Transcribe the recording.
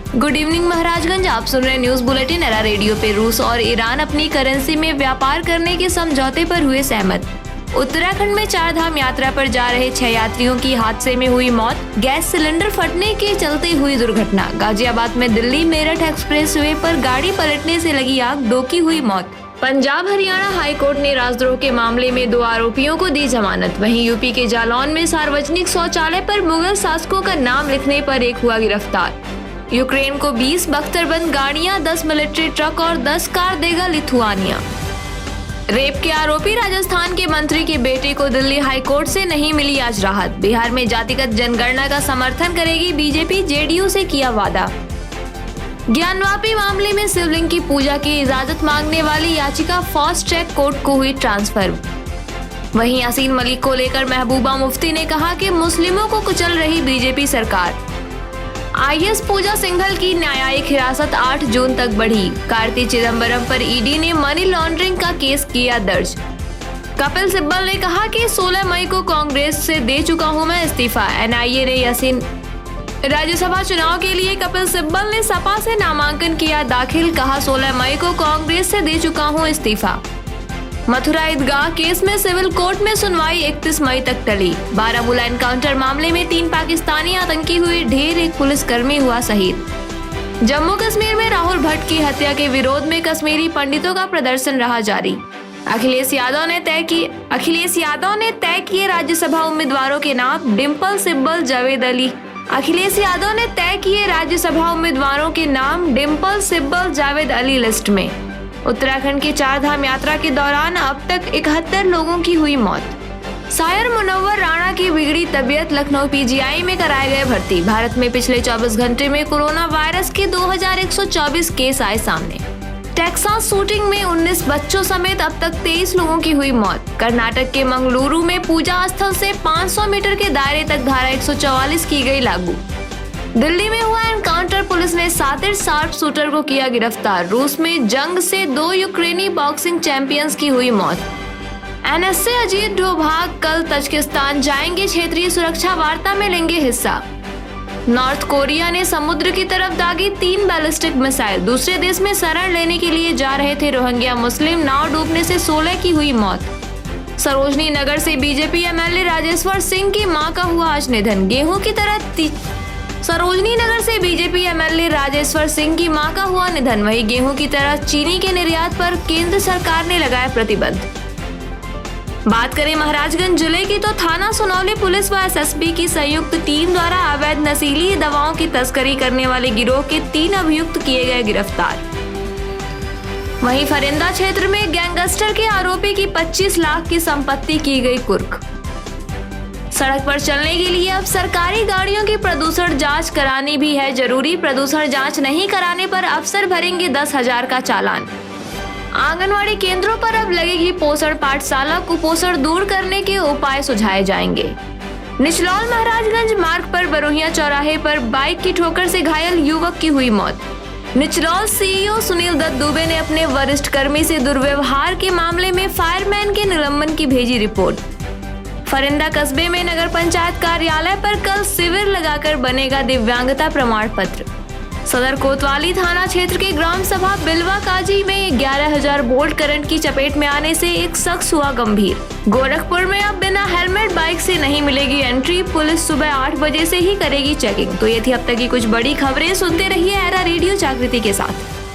Good evening Maharajganj, आप सुन रहे हैं न्यूज बुलेटिन एरा रेडियो पे। रूस और ईरान अपनी करेंसी में व्यापार करने के समझौते पर हुए सहमत। उत्तराखंड में 4 धाम यात्रा पर जा रहे 6 यात्रियों की हादसे में हुई मौत। गैस सिलेंडर फटने के चलते हुई दुर्घटना। गाजियाबाद में दिल्ली मेरठ एक्सप्रेसवे पर गाड़ी पलटने से लगी आग, 2 की हुई मौत। पंजाब हरियाणा हाई कोर्ट ने राजद्रोह के मामले में 2 आरोपियों को दी जमानत। वहीं यूपी के जालौन में सार्वजनिक शौचालय पर मुगल शासकों का नाम लिखने पर एक हुआ गिरफ्तार। यूक्रेन को 20 बख्तरबंद गाड़ियां, 10 मिलिट्री ट्रक और 10 कार देगा लिथुआनिया। रेप के आरोपी राजस्थान के मंत्री के बेटे को दिल्ली हाई कोर्ट से नहीं मिली आज राहत। बिहार में जातिगत जनगणना का समर्थन करेगी बीजेपी, जेडीयू से किया वादा। ज्ञानवापी मामले में शिवलिंग की पूजा की इजाजत मांगने वाली याचिका फास्ट ट्रैक कोर्ट को हुई ट्रांसफर। वहीं यासीन मलिक को लेकर महबूबा मुफ्ती ने कहा कि मुस्लिमों को कुचल रही बीजेपी सरकार। आईएएस पूजा सिंघल की न्यायिक हिरासत 8 जून तक बढ़ी। कार्ति चिदंबरम पर ईडी ने मनी लॉन्ड्रिंग का केस किया दर्ज। कपिल सिब्बल ने कहा कि 16 मई को कांग्रेस से दे चुका हूं मैं इस्तीफा। एनआईए ने यासीन राज्यसभा चुनाव के लिए कपिल सिब्बल ने सपा से नामांकन किया दाखिल। कहा 16 मई को कांग्रेस से दे चुका हूं इस्तीफा। मथुरा ईदगाह केस में सिविल कोर्ट में सुनवाई 31 मई तक टली। बारामूला एनकाउंटर मामले में 3 पाकिस्तानी आतंकी हुए ढेर, 1 पुलिसकर्मी हुआ शहीद। जम्मू कश्मीर में राहुल भट्ट की हत्या के विरोध में कश्मीरी पंडितों का प्रदर्शन रहा जारी। अखिलेश यादव ने तय किए राज्यसभा उम्मीदवारों के नाम, डिम्पल सिब्बल जावेद अली। अखिलेश यादव ने तय किए राज्यसभा उम्मीदवारों के नाम, डिम्पल सिब्बल जावेद अली लिस्ट में। उत्तराखंड की 4 धाम यात्रा के दौरान अब तक 71 लोगों की हुई मौत। शायर मुनव्वर राणा की बिगड़ी तबीयत, लखनऊ पीजीआई में कराए गए भर्ती। भारत में पिछले 24 घंटे में कोरोना वायरस के 2124 केस आए सामने। टेक्सास शूटिंग में 19 बच्चों समेत अब तक 23 लोगों की हुई मौत। कर्नाटक के मंगलुरु में पूजा स्थल से 500 मीटर के दायरे तक धारा 144 की गई लागू। दिल्ली में हुआ एनकाउंटर, पुलिस ने शातिर शार्प शूटर को किया गिरफ्तार। रूस में जंग से 2 यूक्रेनी बॉक्सिंग चैंपियंस की हुई मौत। एनएसए अजीत डोभाल कल तजिकिस्तान जाएंगे, क्षेत्रीय सुरक्षा वार्ता में लेंगे हिस्सा। नॉर्थ कोरिया ने समुद्र की तरफ दागी 3 बैलिस्टिक मिसाइल। दूसरे देश में शरण लेने के लिए जा रहे थे रोहिंग्या मुस्लिम, नाव डूबने से 16 की हुई मौत। सरोजनी नगर से बीजेपी एमएलए राजेश्वर सिंह की मां का हुआ आज निधन। सरोजनी नगर से बीजेपी एमएलए राजेश्वर सिंह की मां का हुआ निधन। वहीं गेहूं की तरह चीनी के निर्यात पर केंद्र सरकार ने लगाया प्रतिबंध। बात करें महाराजगंज जिले की तो थाना सुनौली पुलिस व एसएसबी की संयुक्त टीम द्वारा अवैध नशीली दवाओं की तस्करी करने वाले गिरोह के 3 अभियुक्त किए गए गिरफ्तार। वहीं फरिंदा क्षेत्र में गैंगस्टर के आरोपी की 25 लाख की संपत्ति की गई कुर्क। सड़क पर चलने के लिए अब सरकारी गाड़ियों की प्रदूषण जांच करानी भी है जरूरी। प्रदूषण जांच नहीं कराने पर अफसर भरेंगे 10,000 का चालान। आंगनवाड़ी केंद्रों पर अब लगेगी पोषण पाठशाला, कुपोषण दूर करने के उपाय सुझाए जाएंगे। निचलौल महाराजगंज मार्ग पर बरोहिया चौराहे पर बाइक की ठोकर से घायल युवक की हुई मौत। निचलौल सीईओ सुनील दत्त दुबे ने अपने वरिष्ठ कर्मी से दुर्व्यवहार के मामले में फायरमैन के निलंबन की भेजी रिपोर्ट। फरिंदा कस्बे में नगर पंचायत कार्यालय पर कल शिविर लगाकर बनेगा दिव्यांगता प्रमाण पत्र। सदर कोतवाली थाना क्षेत्र के ग्राम सभा बिलवा काजी में 11,000 वोल्ट करंट की चपेट में आने से एक शख्स हुआ गंभीर। गोरखपुर में अब बिना हेलमेट बाइक से नहीं मिलेगी एंट्री। पुलिस सुबह 8 बजे से ही करेगी चेकिंग। तो ये थी अब तक की कुछ बड़ी खबरें। सुनते रहिए एरा रेडियो जागृति के साथ।